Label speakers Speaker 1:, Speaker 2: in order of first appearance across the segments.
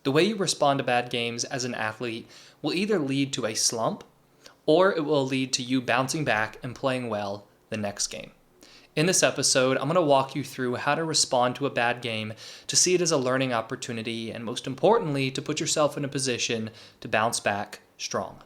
Speaker 1: The way you respond to bad games as an athlete will either lead to a slump or it will lead to you bouncing back and playing well the next game. In this episode, I'm going to walk you through how to respond to a bad game, to see it as a learning opportunity, and most importantly, to put yourself in a position to bounce back strong.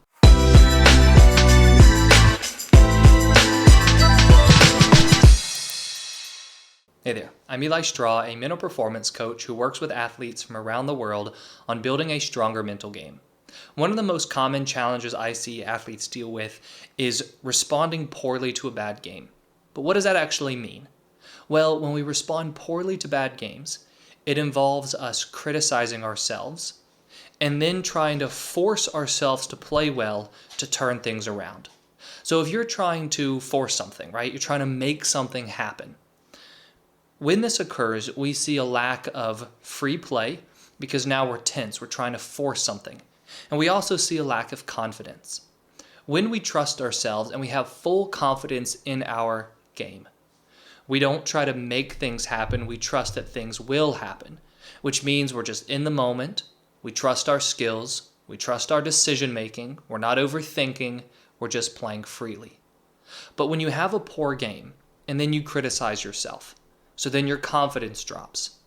Speaker 1: Hey there, I'm Eli Straw, a mental performance coach who works with athletes from around the world on building a stronger mental game. One of the most common challenges I see athletes deal with is responding poorly to a bad game. But what does that actually mean? Well, when we respond poorly to bad games, it involves us criticizing ourselves and then trying to force ourselves to play well to turn things around. So if you're trying to force something, right? You're trying to make something happen. When this occurs, we see a lack of free play because now we're tense, we're trying to force something. And we also see a lack of confidence. When we trust ourselves and we have full confidence in our game, we don't try to make things happen, we trust that things will happen, which means we're just in the moment, we trust our skills, we trust our decision making, we're not overthinking, we're just playing freely. But when you have a poor game and then you criticize yourself, so then your confidence drops.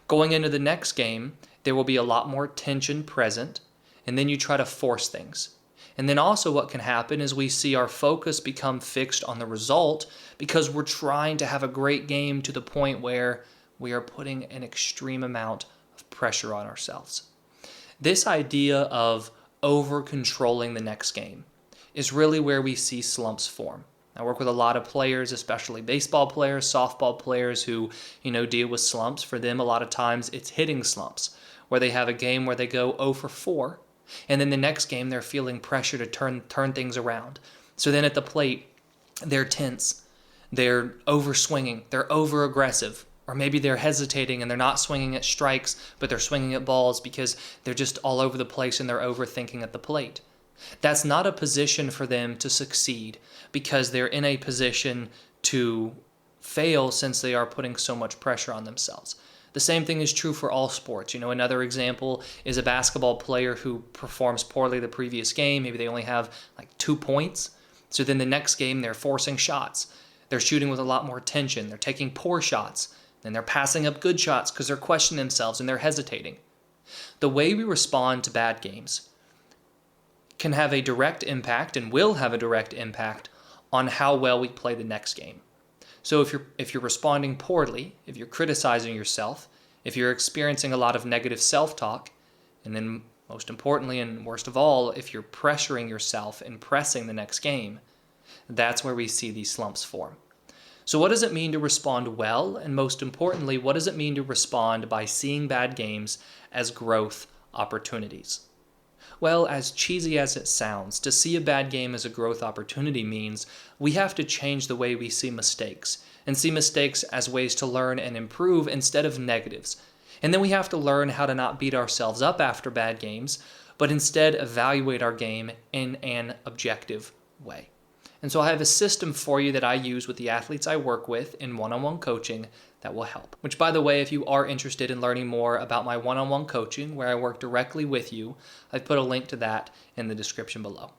Speaker 1: Going into the next game, there will be a lot more tension present, and then you try to force things. And then also what can happen is we see our focus become fixed on the result because we're trying to have a great game to the point where we are putting an extreme amount of pressure on ourselves. This idea of over-controlling the next game is really where we see slumps form. I work with a lot of players, especially baseball players, softball players who, deal with slumps. For them, a lot of times it's hitting slumps, where they have a game where they go 0 for 4, and then the next game they're feeling pressure to turn things around. So then at the plate, they're tense, they're over-swinging, they're over-aggressive, or maybe they're hesitating and they're not swinging at strikes, but they're swinging at balls because they're just all over the place and they're overthinking at the plate. That's not a position for them to succeed because they're in a position to fail since they are putting so much pressure on themselves. The same thing is true for all sports. Another example is a basketball player who performs poorly the previous game. Maybe they only have 2 points. So then the next game they're forcing shots. They're shooting with a lot more tension. They're taking poor shots. Then they're passing up good shots because they're questioning themselves and they're hesitating. The way we respond to bad games can have a direct impact and will have a direct impact on how well we play the next game. So if you're responding poorly, if you're criticizing yourself, if you're experiencing a lot of negative self-talk, and then most importantly and worst of all, if you're pressuring yourself and pressing the next game, that's where we see these slumps form. So what does it mean to respond well? And most importantly, what does it mean to respond by seeing bad games as growth opportunities? Well, as cheesy as it sounds, to see a bad game as a growth opportunity means we have to change the way we see mistakes and see mistakes as ways to learn and improve instead of negatives. And then we have to learn how to not beat ourselves up after bad games, but instead evaluate our game in an objective way. And so I have a system for you that I use with the athletes I work with in one-on-one coaching that will help. Which, by the way, if you are interested in learning more about my one-on-one coaching, where I work directly with you, I've put a link to that in the description below.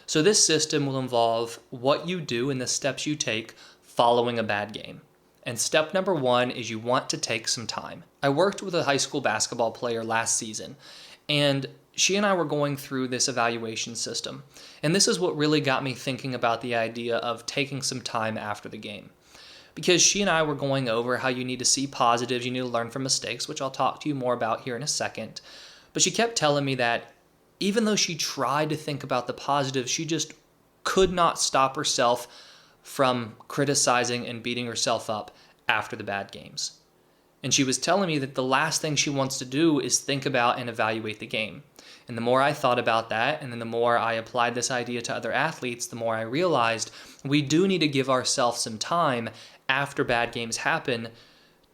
Speaker 1: So this system will involve what you do and the steps you take following a bad game. And step number 1 is you want to take some time. I worked with a high school basketball player last season, and she and I were going through this evaluation system. And this is what really got me thinking about the idea of taking some time after the game. Because she and I were going over how you need to see positives, you need to learn from mistakes, which I'll talk to you more about here in a second. But she kept telling me that even though she tried to think about the positives, she just could not stop herself from criticizing and beating herself up after the bad games. And she was telling me that the last thing she wants to do is think about and evaluate the game. And the more I thought about that, and then the more I applied this idea to other athletes, the more I realized we do need to give ourselves some time after bad games happen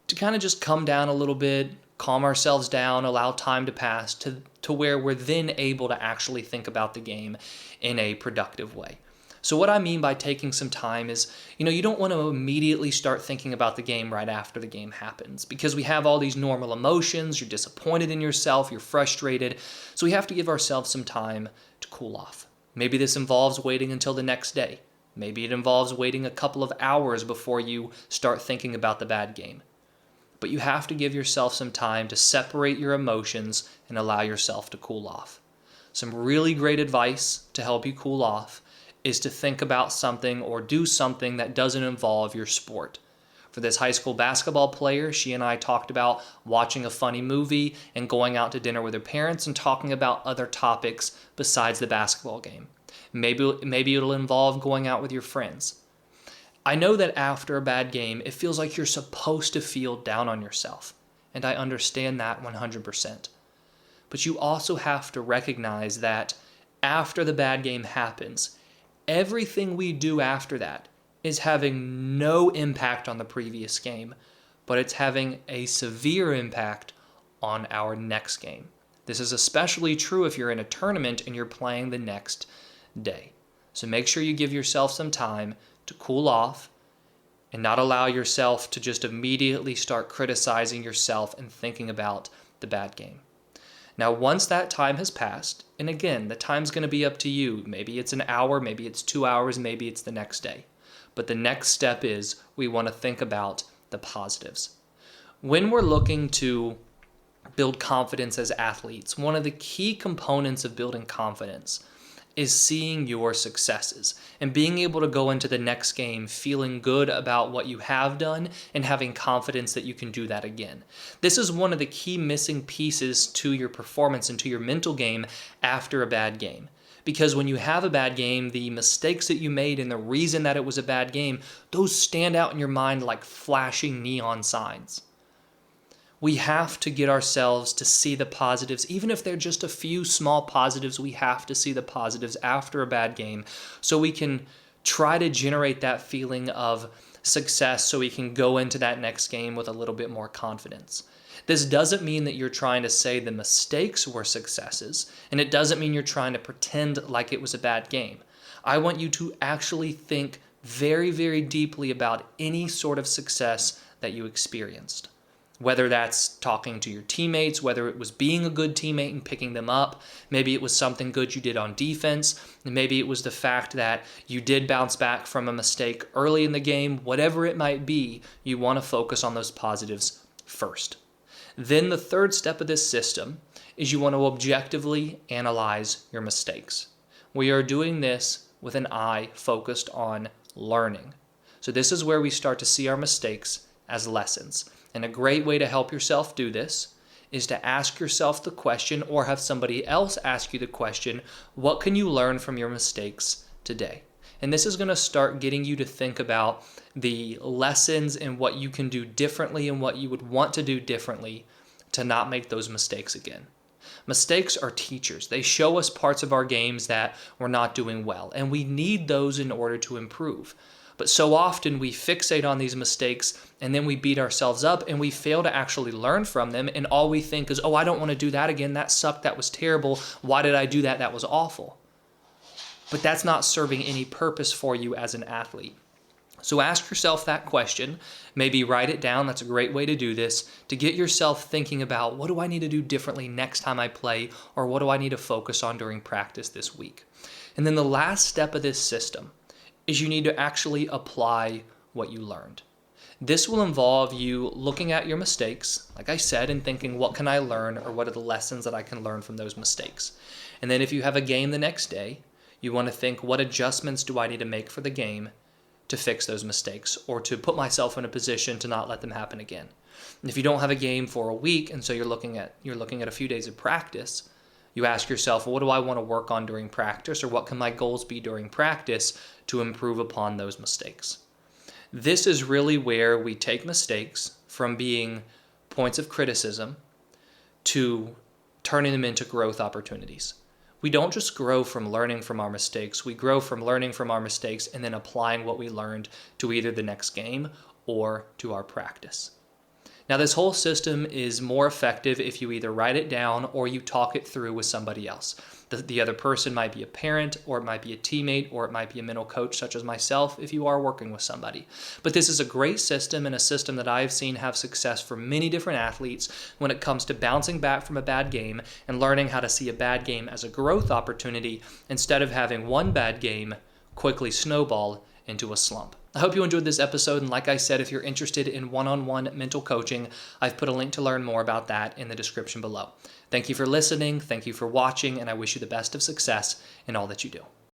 Speaker 1: to kind of just come down a little bit, calm ourselves down, allow time to pass to where we're then able to actually think about the game in a productive way. So what I mean by taking some time is, you don't want to immediately start thinking about the game right after the game happens, because we have all these normal emotions. You're disappointed in yourself, you're frustrated. So we have to give ourselves some time to cool off. Maybe this involves waiting until the next day. Maybe it involves waiting a couple of hours before you start thinking about the bad game. But you have to give yourself some time to separate your emotions and allow yourself to cool off. Some really great advice to help you cool off is to think about something or do something that doesn't involve your sport. For this high school basketball player, she and I talked about watching a funny movie and going out to dinner with her parents and talking about other topics besides the basketball game. Maybe it'll involve going out with your friends. I know that after a bad game, it feels like you're supposed to feel down on yourself, and I understand that 100%. But you also have to recognize that after the bad game happens, everything we do after that is having no impact on the previous game, but it's having a severe impact on our next game. This is especially true if you're in a tournament and you're playing the next day. So make sure you give yourself some time to cool off and not allow yourself to just immediately start criticizing yourself and thinking about the bad game. Now, once that time has passed, and again, the time's going to be up to you. Maybe it's an hour, maybe it's 2 hours, maybe it's the next day. But the next step is we want to think about the positives. When we're looking to build confidence as athletes, one of the key components of building confidence is seeing your successes and being able to go into the next game feeling good about what you have done and having confidence that you can do that again. This is one of the key missing pieces to your performance and to your mental game after a bad game. Because when you have a bad game, the mistakes that you made and the reason that it was a bad game, those stand out in your mind like flashing neon signs. We have to get ourselves to see the positives. Even if they're just a few small positives, we have to see the positives after a bad game so we can try to generate that feeling of success so we can go into that next game with a little bit more confidence. This doesn't mean that you're trying to say the mistakes were successes, and it doesn't mean you're trying to pretend like it was a bad game. I want you to actually think very, very deeply about any sort of success that you experienced. Whether that's talking to your teammates, whether it was being a good teammate and picking them up, maybe it was something good you did on defense, and maybe it was the fact that you did bounce back from a mistake early in the game. Whatever it might be, you want to focus on those positives first. Then the third step of this system is you want to objectively analyze your mistakes. We are doing this with an eye focused on learning. So this is where we start to see our mistakes as lessons. And a great way to help yourself do this is to ask yourself the question or have somebody else ask you the question, what can you learn from your mistakes today? And this is going to start getting you to think about the lessons and what you can do differently and what you would want to do differently to not make those mistakes again. Mistakes are teachers. They show us parts of our games that we're not doing well, and we need those in order to improve. But so often we fixate on these mistakes and then we beat ourselves up and we fail to actually learn from them. And all we think is, oh, I don't want to do that again. That sucked. That was terrible. Why did I do that? That was awful. But that's not serving any purpose for you as an athlete. So ask yourself that question. Maybe write it down. That's a great way to do this, to get yourself thinking about what do I need to do differently next time I play, or what do I need to focus on during practice this week. And then the last step of this system is you need to actually apply what you learned. This will involve you looking at your mistakes, like I said, and thinking, what can I learn, or what are the lessons that I can learn from those mistakes? And then if you have a game the next day, you want to think, what adjustments do I need to make for the game to fix those mistakes, or to put myself in a position to not let them happen again? And if you don't have a game for a week, and so you're looking at a few days of practice, you ask yourself, well, what do I want to work on during practice, or what can my goals be during practice to improve upon those mistakes? This is really where we take mistakes from being points of criticism to turning them into growth opportunities. We don't just grow from learning from our mistakes. We grow from learning from our mistakes and then applying what we learned to either the next game or to our practice. Now, this whole system is more effective if you either write it down or you talk it through with somebody else. The other person might be a parent, or it might be a teammate, or it might be a mental coach such as myself if you are working with somebody. But this is a great system, and a system that I've seen have success for many different athletes when it comes to bouncing back from a bad game and learning how to see a bad game as a growth opportunity instead of having one bad game quickly snowball into a slump. I hope you enjoyed this episode, and like I said, if you're interested in one-on-one mental coaching, I've put a link to learn more about that in the description below. Thank you for listening, thank you for watching, and I wish you the best of success in all that you do.